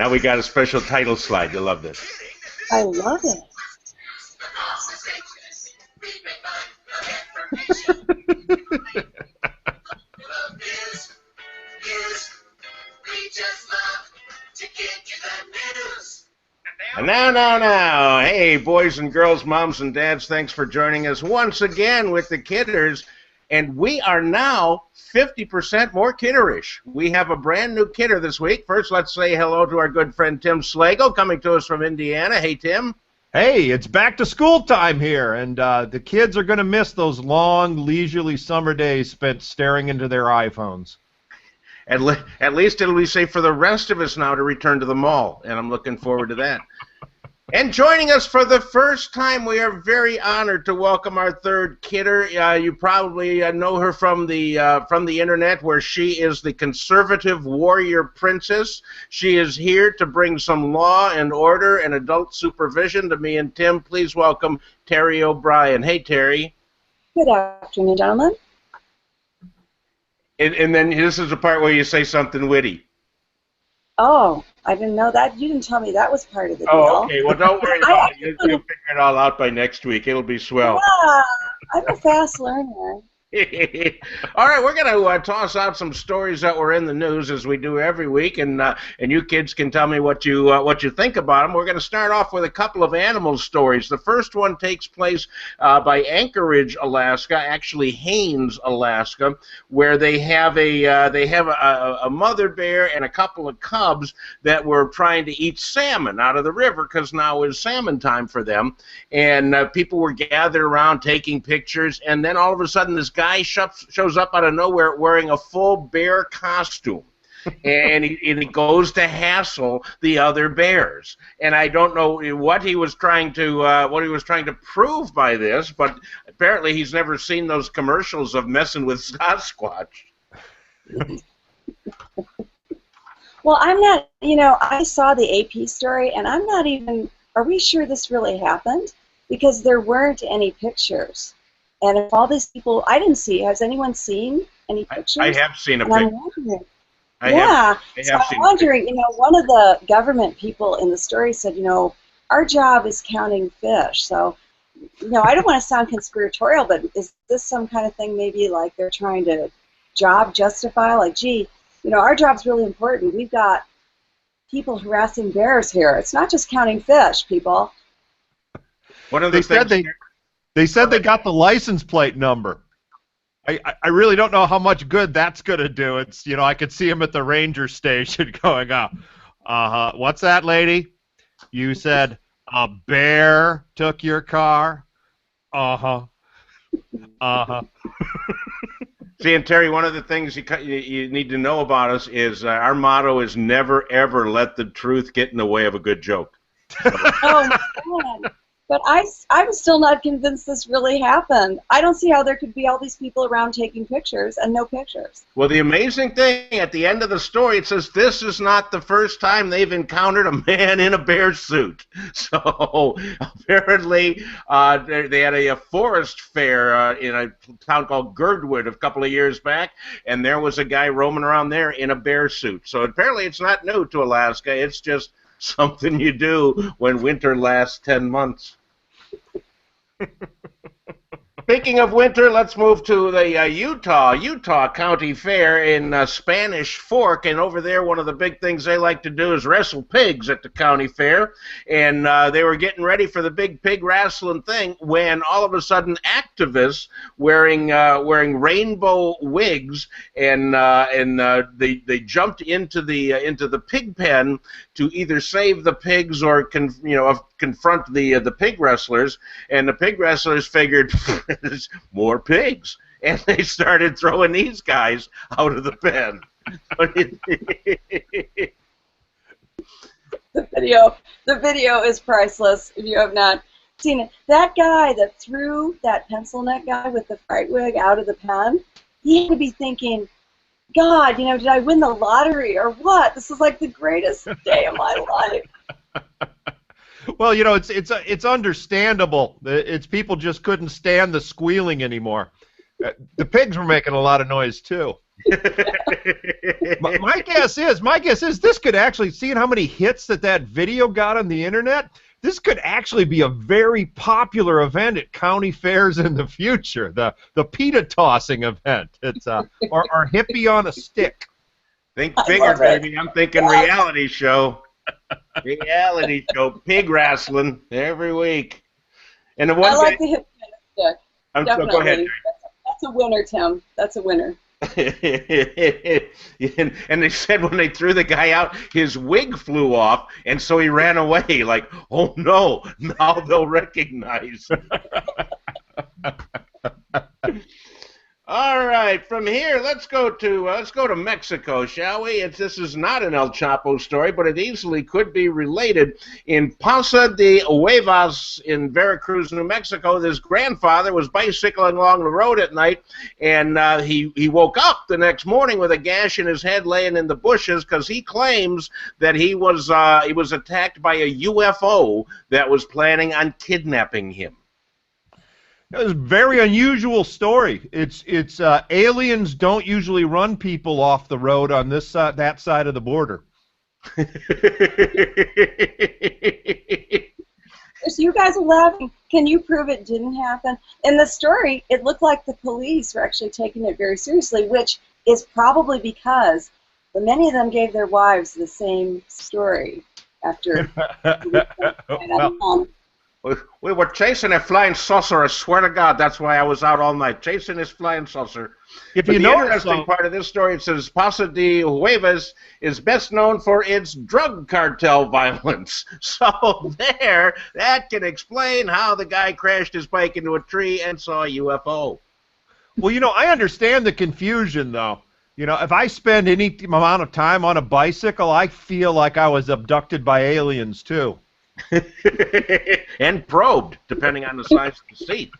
Now we got a special title slide. You'll love this. I love it. And now. Hey, boys and girls, moms and dads, thanks for joining us once again with the Kidders. And we are now 50% more kidderish. We have a brand new kidder this week. First, let's say hello to our good friend Tim Slagle, coming to us from Indiana. Hey, Tim. Hey, it's back to school time here, and the kids are going to miss those long, leisurely summer days spent staring into their iPhones. At least it'll be safe for the rest of us now to return to the mall, and I'm looking forward to that. And joining us for the first time, we are very honored to welcome our third kidder. You probably know her from the internet, where she is the conservative warrior princess. She is here to bring some law and order and adult supervision to me and Tim. Please welcome Terry O'Brien. Hey, Terry. Good afternoon, gentlemen. And then this is the part where you say something witty. Oh, I didn't know that. You didn't tell me that was part of the deal. Oh, okay. Well, don't worry about it. You'll figure it all out by next week. It'll be swell. Yeah, I'm a fast learner. All right, we're going to toss out some stories that were in the news as we do every week, and you kids can tell me what you think about them. We're going to start off with a couple of animal stories. The first one takes place by Anchorage, Alaska, actually Haines, Alaska, where they have a mother bear and a couple of cubs that were trying to eat salmon out of the river because now is salmon time for them, and people were gathered around taking pictures, and then all of a sudden this guy shows up out of nowhere wearing a full bear costume, and he goes to hassle the other bears. And I don't know what he was trying to prove by this, but apparently he's never seen those commercials of messing with Sasquatch. Well, I'm not. I saw the AP story, and I'm not even. Are we sure this really happened? Because there weren't any pictures. And if all these people, I didn't see. Has anyone seen any pictures? I have seen a picture. I'm wondering. I'm wondering. One of the government people in the story said, our job is counting fish. So, I don't want to sound conspiratorial, but is this some kind of thing? Maybe like they're trying to job justify, like, gee, our job's really important. We've got people harassing bears here. It's not just counting fish, people. One of the things. They said they got the license plate number. I really don't know how much good that's going to do. It's, I could see him at the ranger station going, what's that, lady? You said a bear took your car? Uh-huh. See, and Terry, one of the things you need to know about us is our motto is never, ever let the truth get in the way of a good joke. Oh, my God. But I'm still not convinced this really happened. I don't see how there could be all these people around taking pictures and no pictures. Well, the amazing thing, at the end of the story, it says this is not the first time they've encountered a man in a bear suit. So apparently they had a forest fair in a town called Girdwood a couple of years back, and there was a guy roaming around there in a bear suit. So apparently it's not new to Alaska. It's just something you do when winter lasts 10 months. Speaking of winter, let's move to the Utah County Fair in Spanish Fork, and over there one of the big things they like to do is wrestle pigs at the county fair, and they were getting ready for the big pig wrestling thing when all of a sudden activists wearing rainbow wigs and they jumped into the pig pen to either save the pigs or confront the pig wrestlers, and the pig wrestlers figured there's more pigs, and they started throwing these guys out of the pen. The video is priceless if you have not seen it. That guy that threw that pencil neck guy with the fright wig out of the pen, he had to be thinking, God, did I win the lottery or what? This is like the greatest day of my life. Well, it's understandable. It's people just couldn't stand the squealing anymore. The pigs were making a lot of noise too. my guess is this could actually, seeing how many hits that video got on the internet, this could actually be a very popular event at county fairs in the future. The pita tossing event. It's or hippie on a stick. Think bigger, baby. I'm thinking reality show. Reality show. Pig wrestling every week. And the one I like the hippie on a stick. Definitely. Go ahead. That's a winner, Tim. That's a winner. And they said when they threw the guy out, his wig flew off, and so he ran away. Like, oh no, now they'll recognize. All right, from here, let's go to Mexico, shall we? This is not an El Chapo story, but it easily could be related. In Paso de Huevas in Veracruz, New Mexico, this grandfather was bicycling along the road at night, and he woke up the next morning with a gash in his head laying in the bushes because he claims that he was attacked by a UFO that was planning on kidnapping him. It was a very unusual story. It's aliens don't usually run people off the road on this that side of the border. So you guys are laughing. Can you prove it didn't happen? In the story, it looked like the police were actually taking it very seriously, which is probably because many of them gave their wives the same story after. We were chasing a flying saucer. I swear to God, that's why I was out all night chasing this flying saucer. If but you the know interesting part of this story, it says Paso de Huevas is best known for its drug cartel violence. So that can explain how the guy crashed his bike into a tree and saw a UFO. Well, I understand the confusion, though. If I spend any amount of time on a bicycle, I feel like I was abducted by aliens, too. And probed, depending on the size of the seat.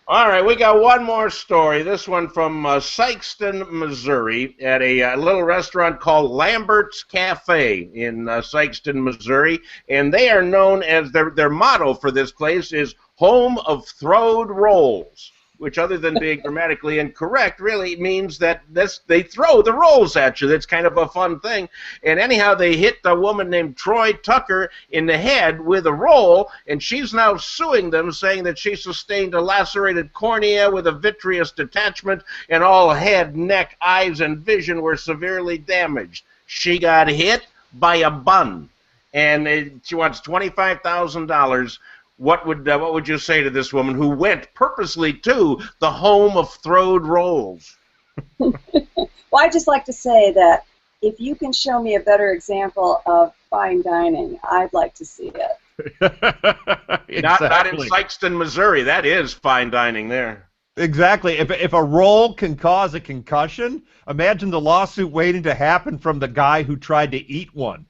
All right, we got one more story. This one from Sikeston, Missouri, at a little restaurant called Lambert's Cafe in Sikeston, Missouri, and they are known as their motto for this place is "Home of Throwed Rolls," which, other than being grammatically incorrect, really means that they throw the rolls at you. That's kind of a fun thing. And anyhow, they hit a woman named Troy Tucker in the head with a roll, and she's now suing them, saying that she sustained a lacerated cornea with a vitreous detachment, and all head, neck, eyes, and vision were severely damaged. She got hit by a bun, and she wants $25,000. What would you say to this woman who went purposely to the home of throwed rolls? Well, I'd just like to say that if you can show me a better example of fine dining, I'd like to see it. Exactly. Not in Sikeston, Missouri. That is fine dining there. Exactly. If a roll can cause a concussion, imagine the lawsuit waiting to happen from the guy who tried to eat one.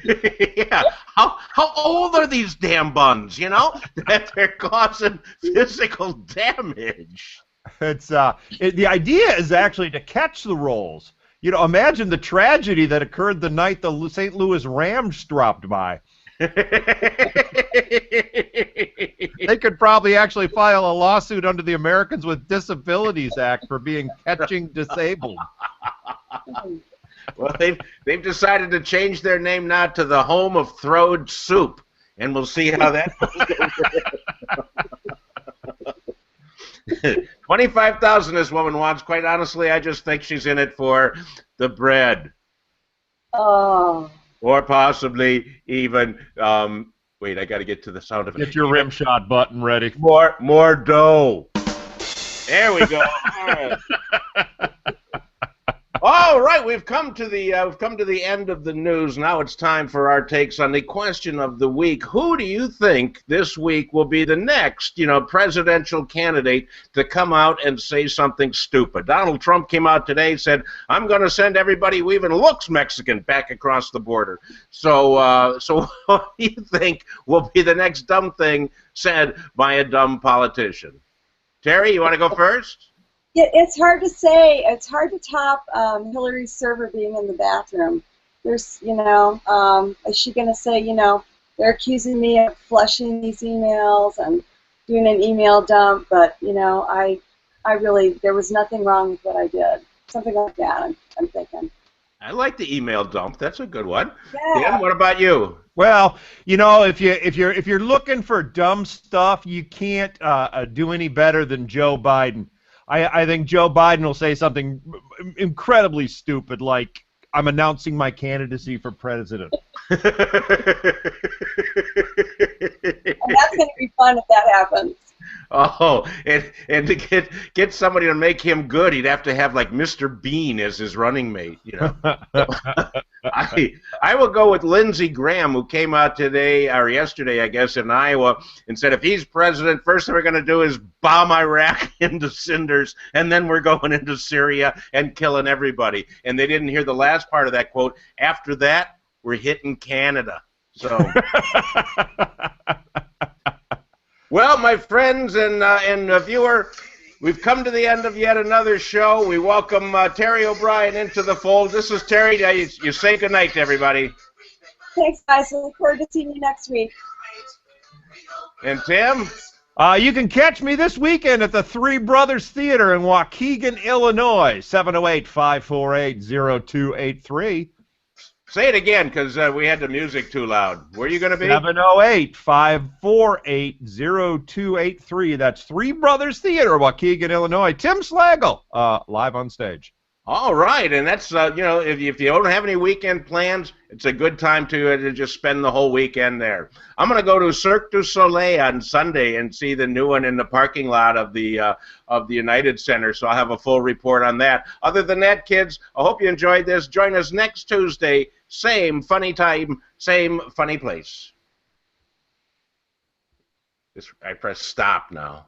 Yeah. How old are these damn buns, that they're causing physical damage? It's the idea is actually to catch the rolls. Imagine the tragedy that occurred the night the St. Louis Rams dropped by. They could probably actually file a lawsuit under the Americans with Disabilities Act for being catching disabled. Well, they've decided to change their name now to the Home of Throwed Soup, and we'll see how that goes. $25,000 this woman wants. Quite honestly, I just think she's in it for the bread. Oh. Or possibly even, wait, I got to get to the sound of it. Get your rim shot button ready. More dough. There we go. All right. All right, we've come to the end of the news. Now it's time for our takes on the question of the week. Who do you think this week will be the next, presidential candidate to come out and say something stupid? Donald Trump came out today and said, "I'm going to send everybody who even looks Mexican back across the border." So what do you think will be the next dumb thing said by a dumb politician? Terry, you want to go first? Yeah, it's hard to say. It's hard to top Hillary's server being in the bathroom. There's, is she going to say, they're accusing me of flushing these emails and doing an email dump, but, I there was nothing wrong with what I did. Something like that, I'm thinking. I like the email dump. That's a good one. Yeah. Tim, what about you? Well, you know, if you're looking for dumb stuff, you can't do any better than Joe Biden. I think Joe Biden will say something incredibly stupid like, "I'm announcing my candidacy for president." And that's going to be fun if that happens. Oh, and to get somebody to make him good, he'd have to have like Mr. Bean as his running mate, you know. I will go with Lindsey Graham, who came out today or yesterday, I guess, in Iowa, and said if he's president, first thing we're going to do is bomb Iraq into cinders, and then we're going into Syria and killing everybody. And they didn't hear the last part of that quote. After that, we're hitting Canada. So. Well, my friends and viewer, we've come to the end of yet another show. We welcome Terry O'Brien into the fold. This is Terry. You say goodnight to everybody. Thanks, guys. I look forward to seeing you next week. And Tim? You can catch me this weekend at the Three Brothers Theater in Waukegan, Illinois, 708-548-0283. Say it again, because we had the music too loud. Where are you going to be? 708-548-0283. That's Three Brothers Theater, Waukegan, Illinois. Tim Slagle, live on stage. All right, and that's, you know, if you don't have any weekend plans, it's a good time to just spend the whole weekend there. I'm going to go to Cirque du Soleil on Sunday and see the new one in the parking lot of the United Center, so I'll have a full report on that. Other than that, kids, I hope you enjoyed this. Join us next Tuesday, same funny time, same funny place. I press stop now.